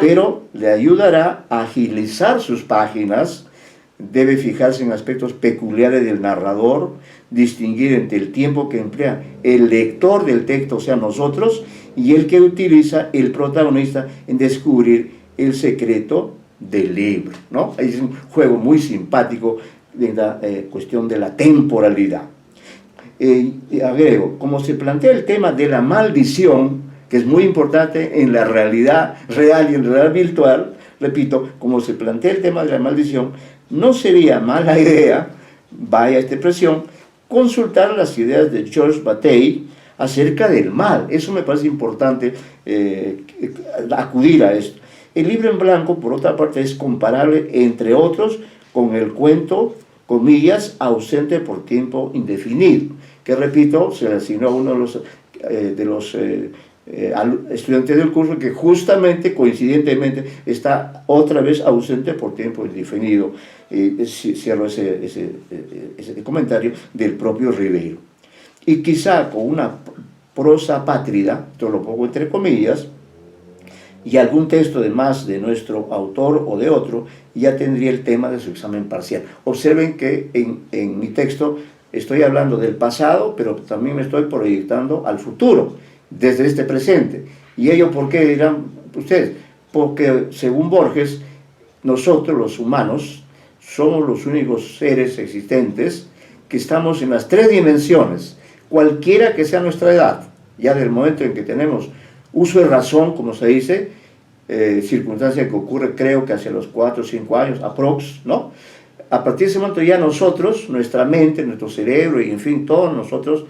pero le ayudará a agilizar sus páginas. Debe fijarse en aspectos peculiares del narrador, distinguir entre el tiempo que emplea el lector del texto, o sea, nosotros, y el que utiliza el protagonista en descubrir el secreto del libro, ¿no? Es un juego muy simpático de la cuestión de la temporalidad. Agrego, como se plantea el tema de la maldición, que es muy importante en la realidad real y en la realidad virtual, repito, como se plantea el tema de la maldición, no sería mala idea, vaya esta expresión, consultar las ideas de Georges Bataille acerca del mal. Eso me parece importante, acudir a esto. El libro en blanco, por otra parte, es comparable, entre otros, con el cuento, comillas, ausente por tiempo indefinido, que, repito, se le asignó a uno de los estudiantes del curso, que justamente, coincidentemente, está otra vez ausente por tiempo indefinido. Cierro ese comentario del propio Ribeiro. Y quizá con una prosa pátrida, esto lo pongo entre comillas, y algún texto de más de nuestro autor o de otro, ya tendría el tema de su examen parcial. Observen que en mi texto estoy hablando del pasado, pero también me estoy proyectando al futuro, desde este presente. ¿Y ello por qué, dirán ustedes? Porque según Borges, nosotros los humanos somos los únicos seres existentes que estamos en las tres dimensiones, cualquiera que sea nuestra edad, ya del momento en que tenemos uso de razón, como se dice, circunstancia que ocurre creo que hacia los 4 o 5 años, aprox, ¿no? A partir de ese momento ya nosotros, nuestra mente, nuestro cerebro y en fin, todos nosotros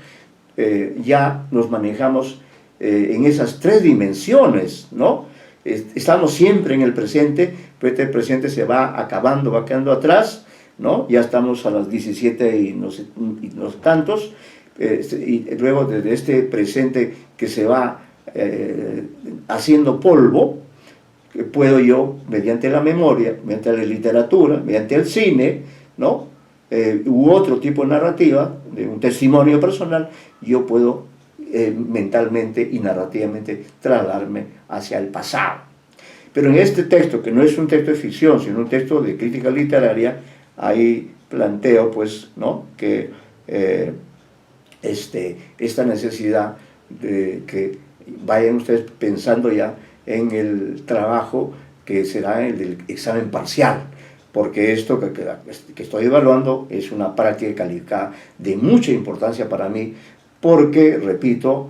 ya nos manejamos en esas tres dimensiones, ¿no? Estamos siempre en el presente, pero este presente se va acabando, va quedando atrás, ¿no? Ya estamos a las 17 y no sé tantos, y luego desde este presente que se va haciendo polvo, que puedo yo, mediante la memoria, mediante la literatura, mediante el cine, ¿no? U otro tipo de narrativa, de un testimonio personal, yo puedo mentalmente y narrativamente trasladarme hacia el pasado. Pero en este texto, que no es un texto de ficción, sino un texto de crítica literaria, ahí planteo, pues, ¿no? Que esta necesidad de que vayan ustedes pensando ya en el trabajo que será el del examen parcial, porque esto que estoy evaluando es una práctica calificada de mucha importancia para mí, porque, repito,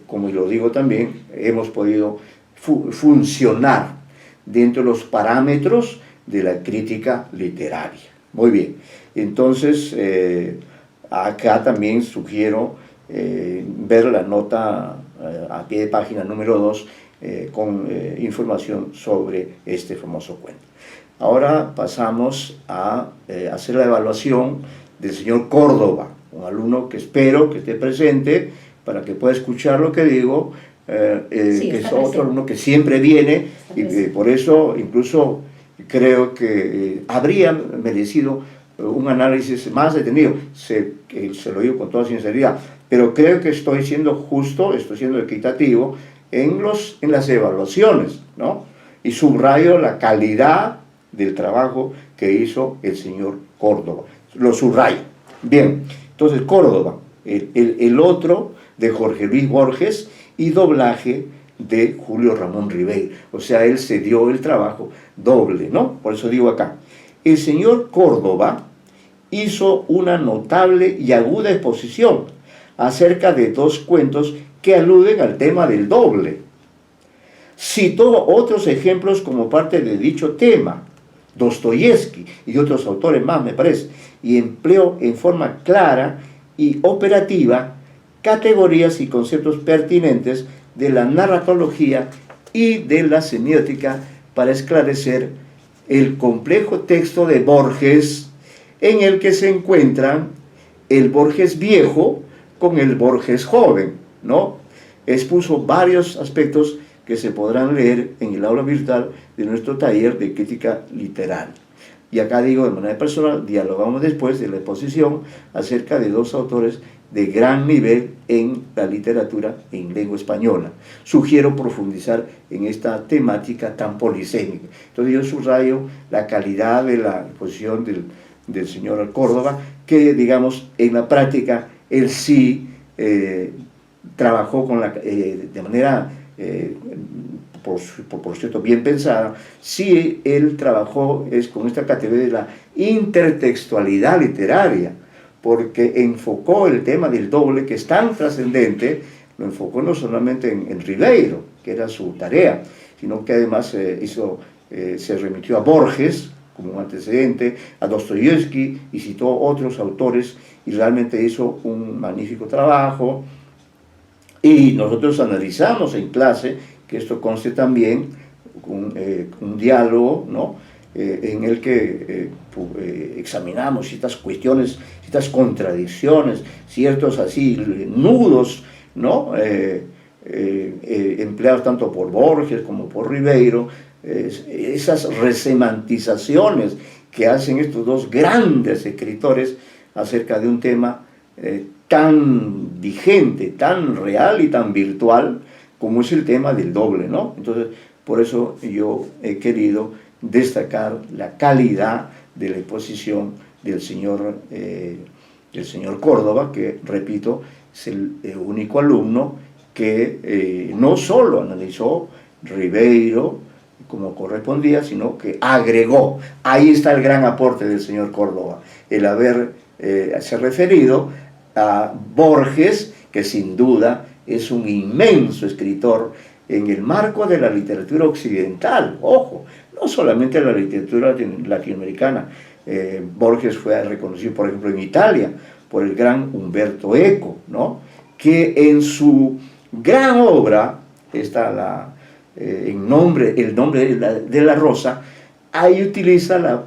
como lo digo también, hemos podido funcionar dentro de los parámetros de la crítica literaria. Muy bien, entonces acá también sugiero ver la nota a pie de página número 2 con información sobre este famoso cuento. Ahora pasamos a hacer la evaluación del señor Córdoba, un alumno que espero que esté presente para que pueda escuchar lo que digo, que es otro alumno que siempre viene, y por eso incluso creo que habría merecido un análisis más detenido, se lo digo con toda sinceridad, pero creo que estoy siendo justo, estoy siendo equitativo en las evaluaciones, ¿no? Y subrayo la calidad del trabajo que hizo el señor Córdoba, lo subrayo. Bien, entonces Córdoba, el otro de Jorge Luis Borges y doblaje de Julio Ramón Ribeiro, o sea, él se dio el trabajo doble, ¿no? Por eso digo acá, el señor Córdoba hizo una notable y aguda exposición acerca de dos cuentos que aluden al tema del doble. Citó otros ejemplos como parte de dicho tema, Dostoyevsky y otros autores más, me parece, y empleó en forma clara y operativa categorías y conceptos pertinentes de la narratología y de la semiótica para esclarecer el complejo texto de Borges, en el que se encuentran el Borges viejo con el Borges joven, ¿no? Expuso varios aspectos que se podrán leer en el aula virtual de nuestro taller de crítica literaria. Y acá digo de manera personal, dialogamos después de la exposición acerca de dos autores de gran nivel en la literatura en lengua española. Sugiero profundizar en esta temática tan polisémica. Entonces yo subrayo la calidad de la exposición del señor Córdoba, que digamos en la práctica él sí trabajó con de manera, por cierto, bien pensada. Sí, él trabajó con esta categoría de la intertextualidad literaria, porque enfocó el tema del doble, que es tan trascendente, lo enfocó no solamente en Ribeiro, que era su tarea, sino que además se remitió a Borges como un antecedente, a Dostoyevsky, y citó otros autores, y realmente hizo un magnífico trabajo. Y nosotros analizamos en clase, que esto conste también, un diálogo, ¿no? En el que examinamos ciertas cuestiones, ciertas contradicciones, ciertos así nudos, ¿no? Empleados tanto por Borges como por Ribeiro, esas resemantizaciones que hacen estos dos grandes escritores acerca de un tema tan vigente, tan real y tan virtual como es el tema del doble, ¿no? Entonces, por eso yo he querido destacar la calidad de la exposición del señor Córdoba, que, repito, es el único alumno que no solo analizó Ribeiro como correspondía, sino que agregó. Ahí está el gran aporte del señor Córdoba, el haberse referido a Borges, que sin duda es un inmenso escritor en el marco de la literatura occidental, ojo, no solamente la literatura latinoamericana. Borges fue reconocido, por ejemplo, en Italia, por el gran Umberto Eco, ¿no? Que en su gran obra, está el nombre de la rosa, ahí utiliza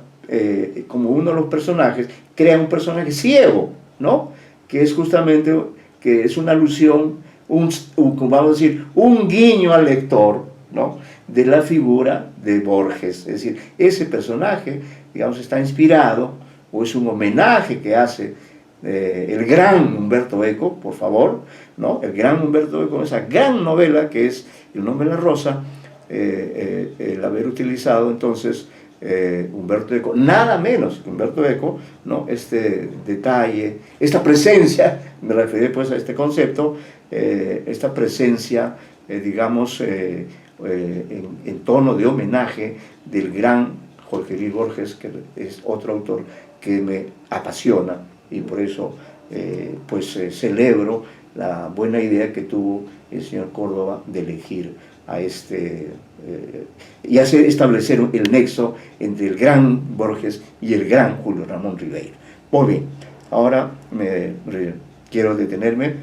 como uno de los personajes, crea un personaje ciego, ¿no? Que es justamente, que es una alusión, vamos a decir, un guiño al lector, ¿no? De la figura de Borges. Es decir, ese personaje, digamos, está inspirado, o es un homenaje que hace el gran Umberto Eco, por favor, ¿no? El gran Umberto Eco, esa gran novela que es El nombre de la rosa, el haber utilizado entonces Umberto Eco, nada menos que Umberto Eco, ¿no? Este detalle, esta presencia, me referí pues a este concepto, esta presencia, digamos, en tono de homenaje del gran Jorge Luis Borges, que es otro autor que me apasiona, y por eso celebro la buena idea que tuvo el señor Córdoba de elegir a y establecer el nexo entre el gran Borges y el gran Julio Ramón Ribeiro. Muy bien, ahora quiero detenerme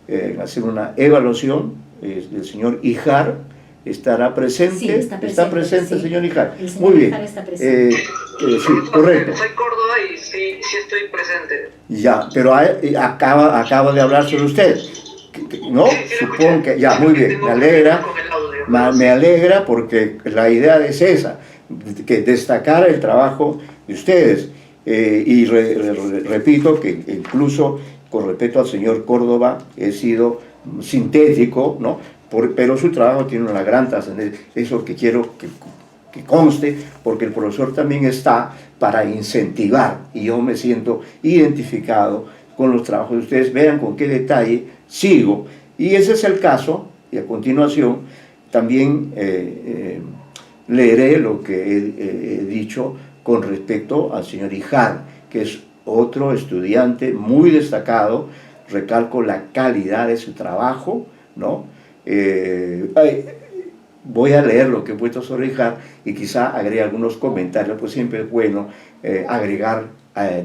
en hacer una evaluación. El señor Ijar estará presente. Sí, está presente sí. El señor Ijar. El señor Muy bien. Ijar está presente. Sí, correcto. Soy Córdoba y sí estoy presente. Ya, pero acaba de hablar sobre usted, ¿no? Sí, supongo que ya, muy bien, me alegra porque la idea es esa, que destacar el trabajo de ustedes, y repito que incluso con respecto al señor Córdoba he sido sintético, ¿no? Pero su trabajo tiene una gran trascendencia, eso que quiero que conste, porque el profesor también está para incentivar, y yo me siento identificado con los trabajos de ustedes. Vean con qué detalle sigo, y ese es el caso, y a continuación también leeré lo que he dicho con respecto al señor Ijar, que es otro estudiante muy destacado. Recalco la calidad de su trabajo, ¿no? Voy a leer lo que he puesto sobre Ijar y quizá agregue algunos comentarios, pues siempre es bueno agregar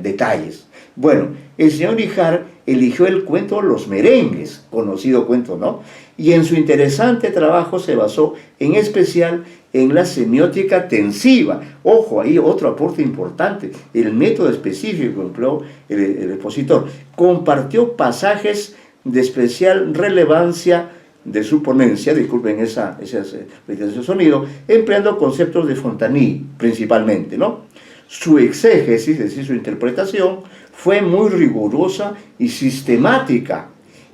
detalles. Bueno, el señor Ijar eligió el cuento Los Merengues, conocido cuento, ¿no? Y en su interesante trabajo se basó en especial en la semiótica tensiva. Ojo, ahí otro aporte importante, el método específico que empleó el expositor. Compartió pasajes de especial relevancia de su ponencia, disculpen ese sonido, empleando conceptos de Fontany principalmente, ¿no? Su exégesis, es decir, su interpretación, fue muy rigurosa y sistemática,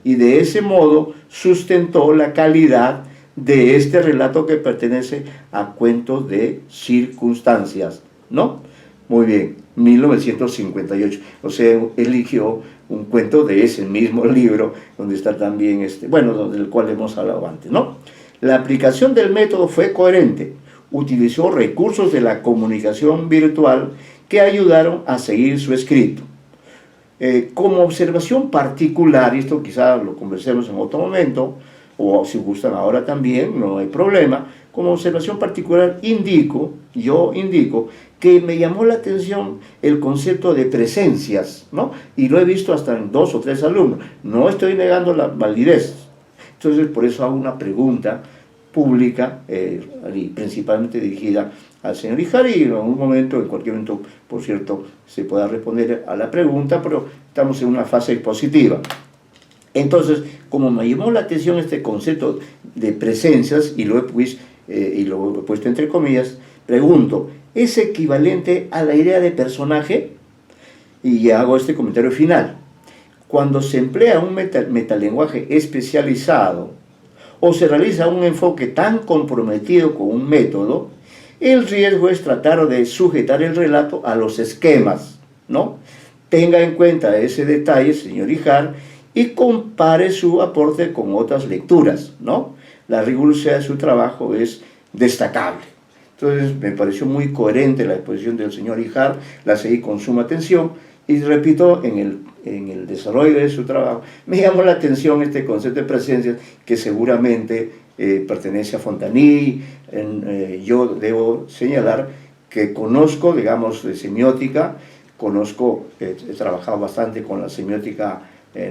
y de ese modo sustentó la calidad de este relato que pertenece a cuentos de circunstancias, ¿no? Muy bien, 1958. O sea, eligió un cuento de ese mismo libro, donde está también bueno, del cual hemos hablado antes, ¿no? La aplicación del método fue coherente. Utilizó recursos de la comunicación virtual que ayudaron a seguir su escrito. Como observación particular, y esto quizá lo conversemos en otro momento, o si gustan ahora también, no hay problema, como observación particular yo indico que me llamó la atención el concepto de presencias, ¿no? Y lo he visto hasta en 2 o 3 alumnos. No estoy negando la validez. Entonces, por eso hago una pregunta pública, principalmente dirigida al señor Híjar, y en algún momento, en cualquier momento, por cierto, se pueda responder a la pregunta, pero estamos en una fase expositiva. Entonces, como me llamó la atención este concepto de presencias, y lo he puesto entre comillas, pregunto, ¿es equivalente a la idea de personaje? Y hago este comentario final. Cuando se emplea un metalenguaje especializado o se realiza un enfoque tan comprometido con un método, el riesgo es tratar de sujetar el relato a los esquemas, ¿no? Tenga en cuenta ese detalle, señor Híjar, y compare su aporte con otras lecturas, ¿no? La rigurosidad de su trabajo es destacable. Entonces, me pareció muy coherente la exposición del señor Híjar, la seguí con suma atención, y repito, en el desarrollo de su trabajo, me llamó la atención este concepto de presencias que seguramente pertenece a Fontany. Yo debo señalar que conozco, digamos, de semiótica, he trabajado bastante con la semiótica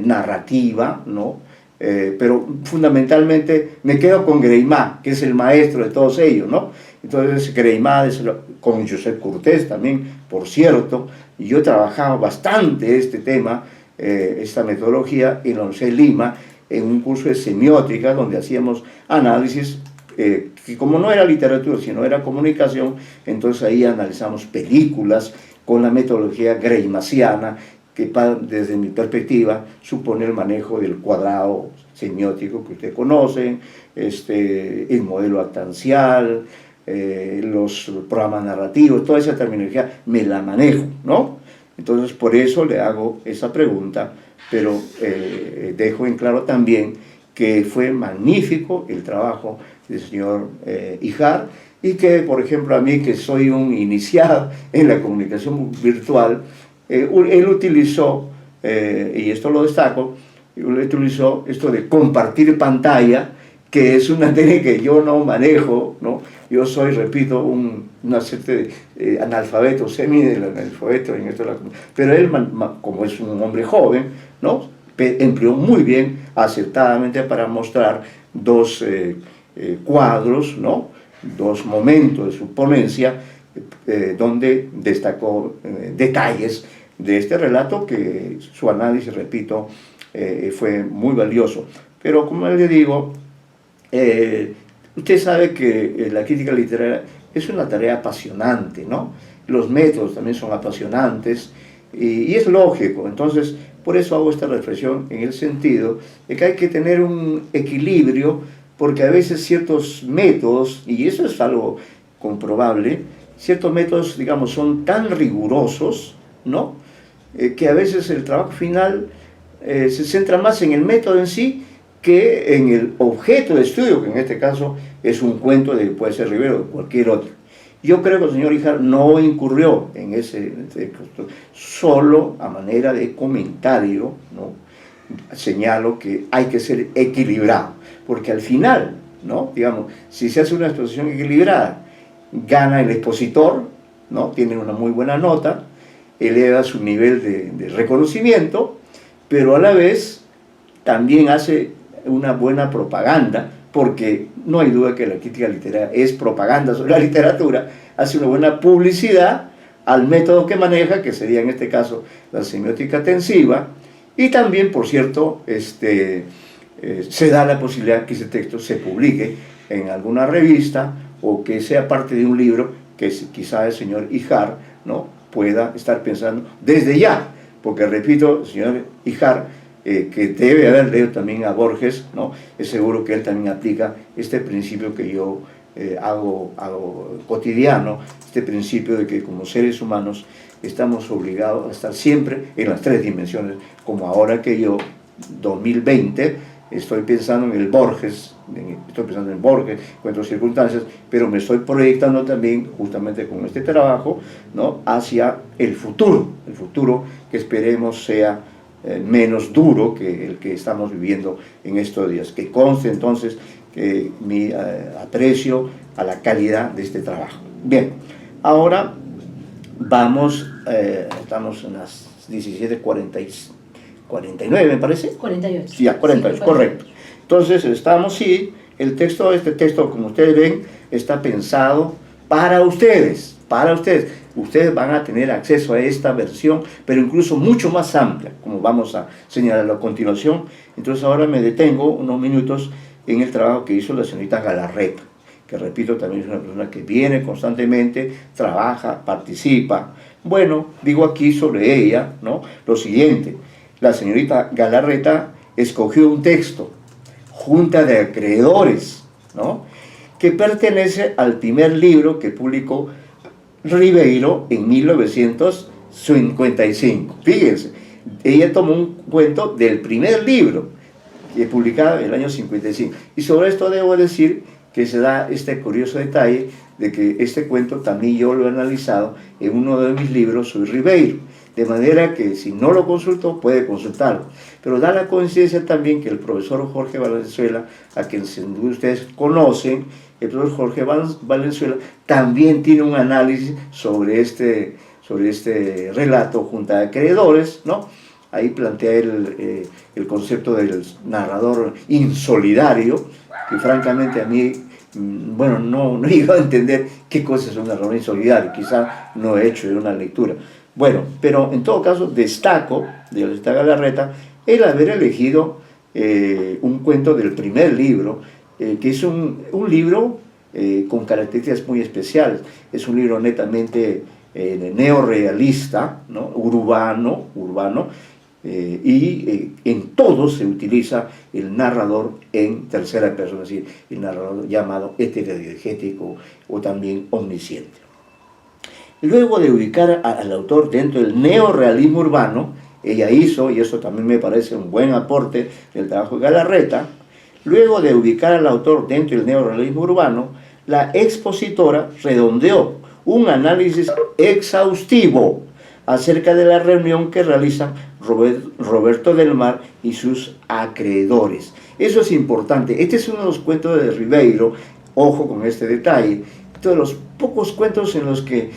narrativa, ¿no? Pero fundamentalmente me quedo con Greimat, que es el maestro de todos ellos, ¿no? Entonces Greimat, con Josep Cortés también, por cierto, y yo he trabajado bastante este tema, esta metodología en la Universidad de Lima, en un curso de semiótica donde hacíamos análisis, que como no era literatura, sino era comunicación, entonces ahí analizamos películas con la metodología greimasiana, que desde mi perspectiva supone el manejo del cuadrado semiótico que ustedes conocen, el modelo actancial, los programas narrativos, toda esa terminología me la manejo, ¿no? Entonces por eso le hago esa pregunta, pero dejo en claro también que fue magnífico el trabajo del señor Híjar, y que, por ejemplo, a mí, que soy un iniciado en la comunicación virtual, él utilizó, y esto lo destaco, él utilizó esto de compartir pantalla, que es una técnica que yo no manejo, ¿no? Yo soy, repito, una suerte de analfabeto, semi-analfabeto en esto, pero él, como es un hombre joven, ¿no? Empleó muy bien, acertadamente, para mostrar 2 cuadros, ¿no? 2 momentos de su ponencia, donde destacó detalles de este relato, que su análisis, repito, fue muy valioso. Pero como le digo, usted sabe que la crítica literaria es una tarea apasionante, ¿no? Los métodos también son apasionantes, y es lógico. Entonces, por eso hago esta reflexión en el sentido de que hay que tener un equilibrio, porque a veces ciertos métodos, y eso es algo comprobable, ciertos métodos, digamos, son tan rigurosos, ¿no? Que a veces el trabajo final se centra más en el método en sí que en el objeto de estudio, que en este caso es un cuento de, puede ser Rivero o de cualquier otro. Yo creo que el señor Híjar no incurrió en ese solo a manera de comentario, ¿no? Señalo que hay que ser equilibrado, porque al final, ¿no? Digamos, si se hace una exposición equilibrada, gana el expositor, ¿no? Tiene una muy buena nota, eleva su nivel de reconocimiento, pero a la vez también hace una buena propaganda, porque no hay duda que la crítica literaria es propaganda sobre la literatura, hace una buena publicidad al método que maneja, que sería en este caso la semiótica tensiva, y también, por cierto, se da la posibilidad que ese texto se publique en alguna revista, o que sea parte de un libro que quizá el señor Híjar, ¿no? pueda estar pensando desde ya, porque repito, señor Ijar, que debe haber leído también a Borges, ¿no? Es seguro que él también aplica este principio que yo hago cotidiano, este principio de que como seres humanos estamos obligados a estar siempre en las tres dimensiones, como ahora que yo, 2020, estoy pensando en el Borges, con otras circunstancias, pero me estoy proyectando también, justamente con este trabajo, ¿no?, hacia el futuro que esperemos sea menos duro que el que estamos viviendo en estos días. Que conste entonces mi aprecio a la calidad de este trabajo. Bien, ahora vamos, estamos en las 17:49, me parece. 48. Sí, a 48, sí, correcto. Entonces estamos, sí, este texto, como ustedes ven, está pensado para ustedes, Ustedes van a tener acceso a esta versión, pero incluso mucho más amplia, como vamos a señalarlo a continuación. Entonces ahora me detengo unos minutos en el trabajo que hizo la señorita Galarreta, que repito, también es una persona que viene constantemente, trabaja, participa. Bueno, digo aquí sobre ella, ¿no?, lo siguiente: la señorita Galarreta escogió un texto, Junta de Acreedores, ¿no?, que pertenece al primer libro que publicó Ribeiro en 1955. Fíjense, ella tomó un cuento del primer libro, que publicado en el año 55. Y sobre esto debo decir que se da este curioso detalle de que este cuento también yo lo he analizado en uno de mis libros sobre Ribeiro, de manera que si no lo consultó, puede consultarlo. Pero da la coincidencia también que el profesor Jorge Valenzuela, a quien sin duda ustedes conocen, el profesor Jorge Valenzuela también tiene un análisis sobre este relato, Junta de Acreedores, ¿no? Ahí plantea el concepto del narrador insolidario, que francamente a mí, bueno, no he llegado a entender qué cosa es un narrador insolidario, quizá no he hecho una lectura. Bueno, pero en todo caso destaco de la Galarreta el haber elegido un cuento del primer libro, que es un libro con características muy especiales. Es un libro netamente neorrealista, ¿no?, urbano, y en todo se utiliza el narrador en tercera persona, es decir, el narrador llamado heterodiegético o también omnisciente. Luego de ubicar al autor dentro del neorrealismo urbano, ella hizo, y eso también me parece un buen aporte del trabajo de Galarreta, luego de ubicar al autor dentro del neorrealismo urbano, la expositora redondeó un análisis exhaustivo acerca de la reunión que realizan Roberto del Mar y sus acreedores. Eso es importante. Este es uno de los cuentos de Ribeiro, ojo con este detalle, de los pocos cuentos en los que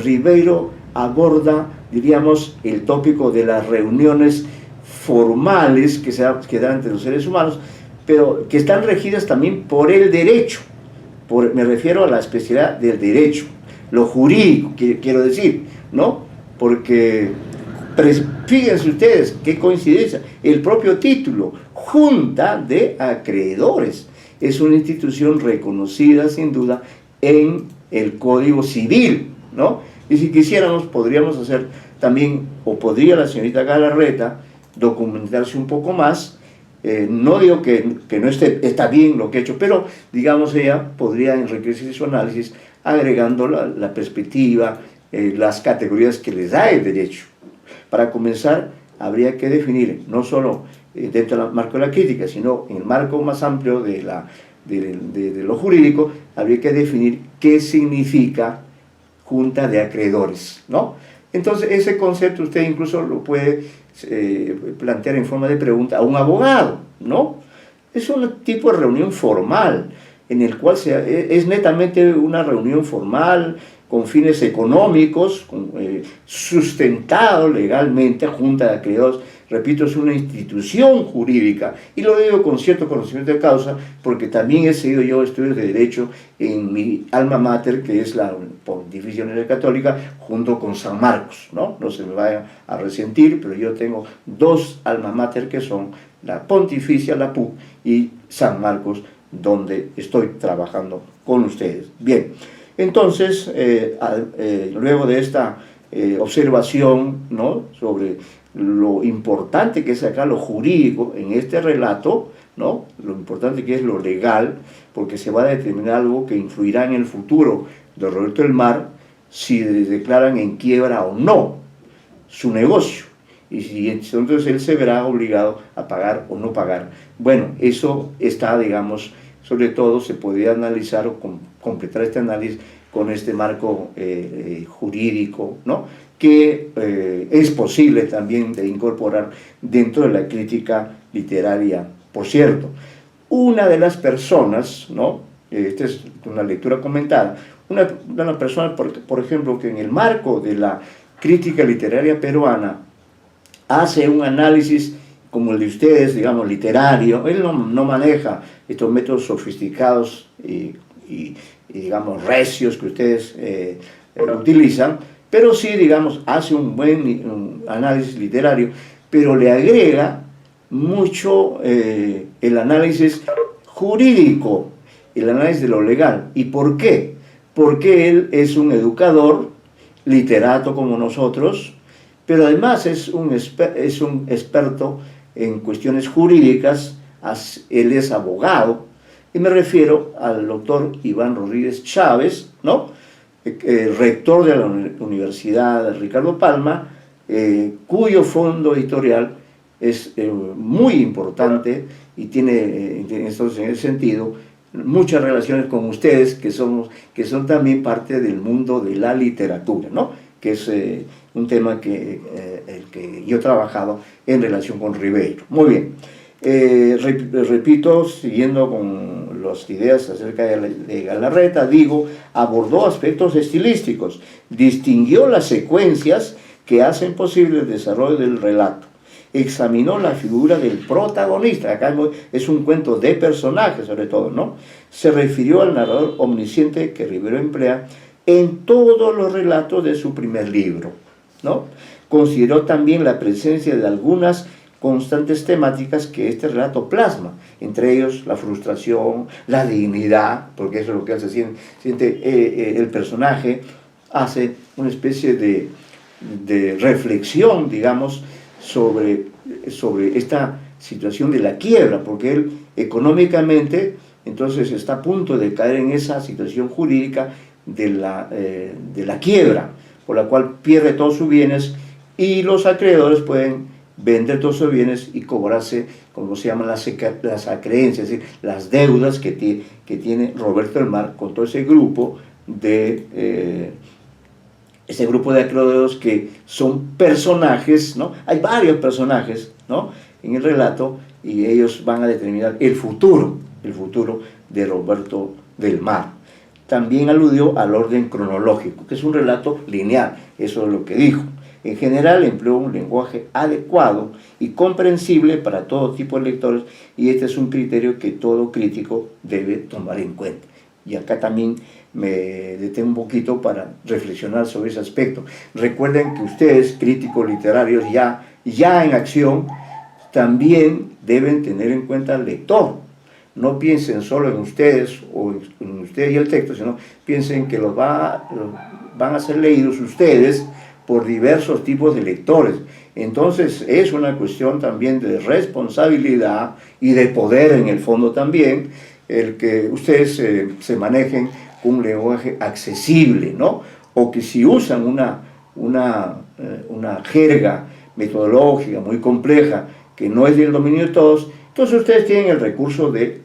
Ribeiro aborda, diríamos, el tópico de las reuniones formales que dan entre los seres humanos, pero que están regidas también por el derecho. Me refiero a la especialidad del derecho, lo jurídico, quiero decir, ¿no? Porque fíjense ustedes qué coincidencia, el propio título, Junta de Acreedores, es una institución reconocida sin duda en el Código Civil, ¿no? Y si quisiéramos, podríamos hacer también, o podría la señorita Galarreta documentarse un poco más. No digo que no está bien lo que ha hecho, pero digamos ella podría enriquecer su análisis agregando la perspectiva, las categorías que les da el derecho. Para comenzar, habría que definir, no solo dentro del marco de la crítica, sino en el marco más amplio de lo jurídico, habría que definir qué significa junta de acreedores, ¿no? Entonces, ese concepto usted incluso lo puede plantear en forma de pregunta a un abogado, ¿no? Es un tipo de reunión formal, en el cual es netamente una reunión formal, con fines económicos, sustentado legalmente, junta de acreedores. Repito, es una institución jurídica, y lo digo con cierto conocimiento de causa, porque también he seguido yo estudios de Derecho en mi alma mater, que es la Pontificia Universidad Católica, junto con San Marcos, ¿no? No se me vayan a resentir, pero yo tengo dos alma mater que son la Pontificia, la PUC, y San Marcos, donde estoy trabajando con ustedes. Bien, entonces, luego de esta observación, ¿no?, sobre lo importante que es acá lo jurídico en este relato, ¿no?, lo importante que es lo legal, porque se va a determinar algo que influirá en el futuro de Roberto del Mar, si declaran en quiebra o no su negocio, y si entonces él se verá obligado a pagar o no pagar. Bueno, eso está, digamos, sobre todo se podría analizar o completar este análisis con este marco jurídico, ¿no?, que es posible también de incorporar dentro de la crítica literaria. Por cierto, una de las personas, ¿no?, esta es una lectura comentada, una persona, por ejemplo, que en el marco de la crítica literaria peruana hace un análisis como el de ustedes, digamos, literario. Él no maneja estos métodos sofisticados y digamos, recios que ustedes utilizan, pero sí, digamos, hace un buen análisis literario, pero le agrega mucho el análisis jurídico, el análisis de lo legal. ¿Y por qué? Porque él es un educador, literato como nosotros, pero además es un experto en cuestiones jurídicas. Él es abogado, y me refiero al doctor Iván Rodríguez Chávez, ¿no?, rector de la Universidad Ricardo Palma, cuyo fondo editorial es muy importante y tiene, en ese sentido, muchas relaciones con ustedes, que son también parte del mundo de la literatura, ¿no?, que es un tema que yo he trabajado en relación con Ribeiro. Muy bien, repito, siguiendo con las ideas acerca de Galarreta, digo, abordó aspectos estilísticos, distinguió las secuencias que hacen posible el desarrollo del relato, examinó la figura del protagonista, acá es un cuento de personajes sobre todo, ¿no?, se refirió al narrador omnisciente que Ribeiro emplea en todos los relatos de su primer libro, ¿no? Consideró también la presencia de algunas constantes temáticas que este relato plasma, entre ellos la frustración, la dignidad, porque eso es lo que hace, siente el personaje, hace una especie de reflexión, digamos, sobre esta situación de la quiebra, porque él económicamente entonces está a punto de caer en esa situación jurídica de la quiebra, por la cual pierde todos sus bienes, y los acreedores pueden vender todos sus bienes y cobrarse, como se llaman las acreencias, es decir, las deudas que tiene Roberto del Mar con todo ese grupo de acreedores, que son personajes, ¿no? Hay varios personajes, ¿no?, en el relato, y ellos van a determinar el futuro de Roberto del Mar. También aludió al orden cronológico, que es un relato lineal, eso es lo que dijo. En general empleó un lenguaje adecuado y comprensible para todo tipo de lectores, y este es un criterio que todo crítico debe tomar en cuenta. Y acá también me detengo un poquito para reflexionar sobre ese aspecto. Recuerden que ustedes, críticos literarios ya en acción, también deben tener en cuenta al lector. No piensen solo en ustedes o en ustedes y el texto, sino piensen que van a ser leídos ustedes por diversos tipos de lectores. Entonces es una cuestión también de responsabilidad y de poder, en el fondo también, el que ustedes se manejen un lenguaje accesible, ¿no? O que si usan una jerga metodológica muy compleja que no es del dominio de todos, entonces ustedes tienen el recurso de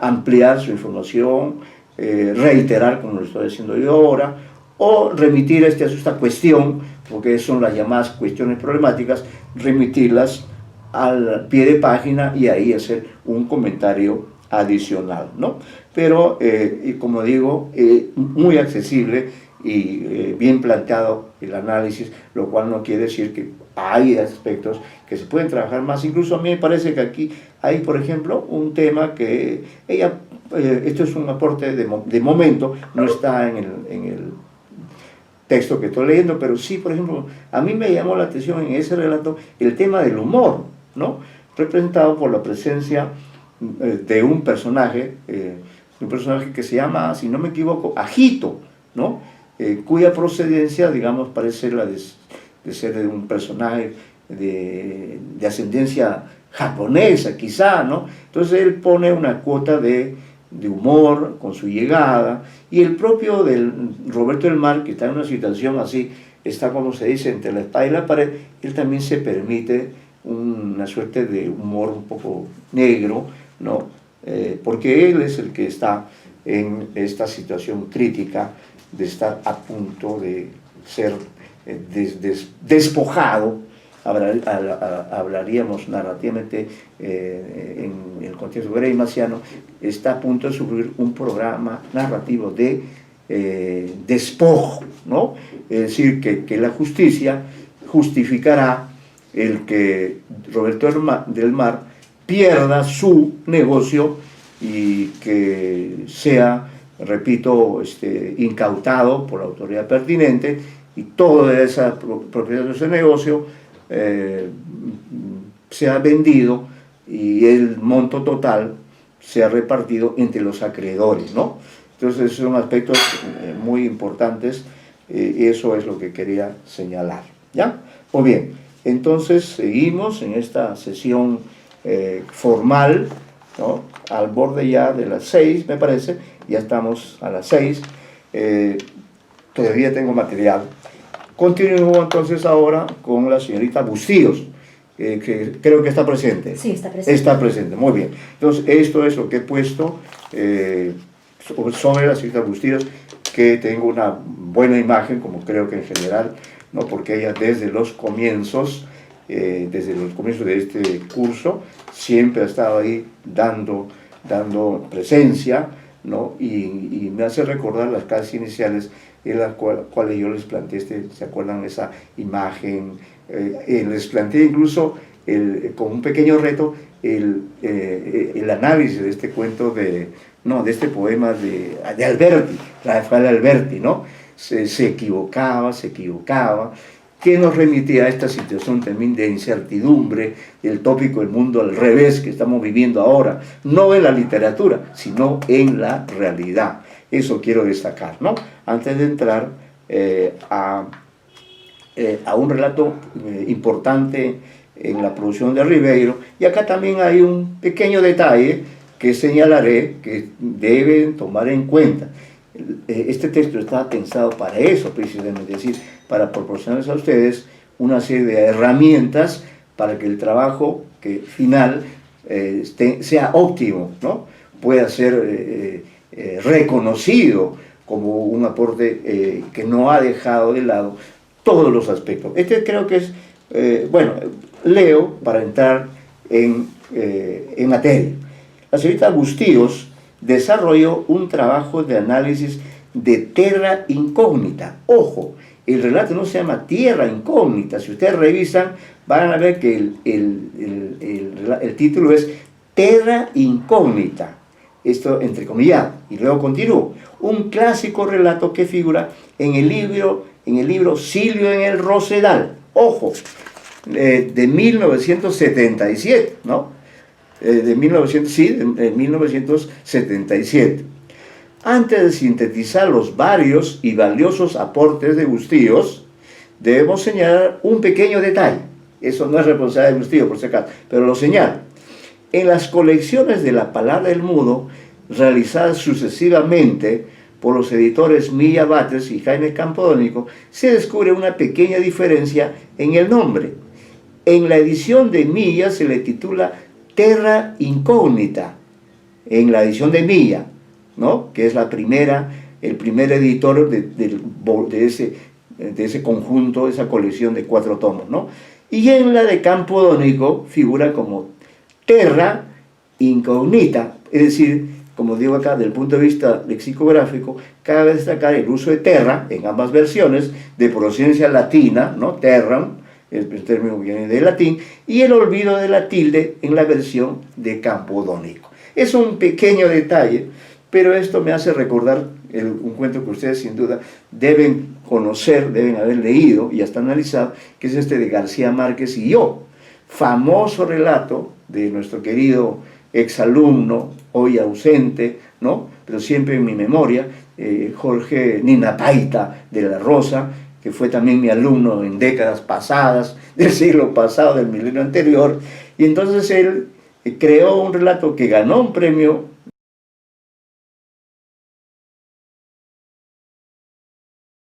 ampliar su información, reiterar, como lo estoy haciendo yo ahora, o remitir a esta cuestión, porque son las llamadas cuestiones problemáticas, remitirlas al pie de página y ahí hacer un comentario adicional, ¿no? Pero, y como digo, muy accesible y bien planteado el análisis, lo cual no quiere decir que hay aspectos que se pueden trabajar más. Incluso a mí me parece que aquí hay, por ejemplo, un tema que esto es un aporte de momento, no está en el texto que estoy leyendo, pero sí, por ejemplo, a mí me llamó la atención en ese relato el tema del humor, ¿no?, representado por la presencia de un personaje que se llama, si no me equivoco, Ajito, ¿no?, cuya procedencia, digamos, parece la de ser de un personaje de ascendencia japonesa, quizá, ¿no? Entonces él pone una cuota de humor con su llegada, y el propio Roberto del Mar, que está en una situación así, está, como se dice, entre la espada y la pared, él también se permite una suerte de humor un poco negro, ¿no? Porque él es el que está en esta situación crítica de estar a punto de ser despojado. Hablaríamos narrativamente en el contexto greimaciano, está a punto de sufrir un programa narrativo de despojo, ¿no? Es decir, que la justicia justificará el que Roberto del Mar pierda su negocio y que sea, repito, incautado por la autoridad pertinente, y toda esa propiedad de ese negocio sea vendido y el monto total sea repartido entre los acreedores, ¿no? Entonces son aspectos muy importantes, y eso es lo que quería señalar, ¿ya? Pues bien, entonces seguimos en esta sesión formal, ¿no? Al borde ya de las 6, me parece, ya estamos a las 6, todavía tengo material. Continúo entonces ahora con la señorita Bustíos, que creo que está presente. Sí, está presente. Está presente, muy bien. Entonces, esto es lo que he puesto sobre la señorita Bustíos, que tengo una buena imagen, como creo que en general, ¿no? Porque ella desde los comienzos de este curso, siempre ha estado ahí dando presencia, ¿no? Y me hace recordar las clases iniciales en las cuales yo les planteé, ¿se acuerdan? Esa imagen, les planteé incluso como un pequeño reto el análisis de este cuento de este poema de Alberti, Rafael Alberti, ¿no? Se equivocaba, que nos remitía a esta situación también de incertidumbre, el tópico del mundo al revés que estamos viviendo ahora, no en la literatura, sino en la realidad. Eso quiero destacar, ¿no? Antes de entrar a un relato importante en la producción de Ribeiro. Y acá también hay un pequeño detalle que señalaré que deben tomar en cuenta. Este texto está pensado para eso, precisamente, es decir, para proporcionarles a ustedes una serie de herramientas para que el trabajo final sea óptimo, ¿no? Pueda ser reconocido como un aporte que no ha dejado de lado todos los aspectos. Este creo que es, bueno, leo para entrar en materia. La señorita Bustíos desarrolló un trabajo de análisis de terra incógnita. Ojo, el relato no se llama Tierra Incógnita. Si ustedes revisan, van a ver que el título es Terra Incógnita. Esto entrecomillado. Y luego continúo. Un clásico relato que figura en el libro Silvio en el Rosedal. Ojo, de 1977, ¿no? De 1977. Antes de sintetizar los varios y valiosos aportes de Bustíos, debemos señalar un pequeño detalle. Eso no es responsabilidad de Bustíos, por si acaso, pero lo señalo. En las colecciones de La Palabra del Mudo, realizadas sucesivamente por los editores Milla Batres y Jaime Campodónico, se descubre una pequeña diferencia en el nombre. En la edición de Milla se le titula Terra Incógnita, en la edición de Milla, ¿no? Que es el primer editor de ese conjunto, de esa colección de 4 tomos, ¿no? Y en la de Campodónico figura como Terra Incognita, es decir, como digo acá, desde el punto de vista lexicográfico, cabe destacar el uso de terra en ambas versiones, de procedencia latina, ¿no? Terram, el término viene del latín, y el olvido de la tilde en la versión de Campodónico. Es un pequeño detalle, pero esto me hace recordar un cuento que ustedes sin duda deben conocer, deben haber leído y hasta analizado, que es este de García Márquez y yo, famoso relato de nuestro querido exalumno, hoy ausente, ¿no? Pero siempre en mi memoria, Jorge Ninataita de la Rosa, que fue también mi alumno en décadas pasadas, del siglo pasado, del milenio anterior, y entonces él creó un relato que ganó un premio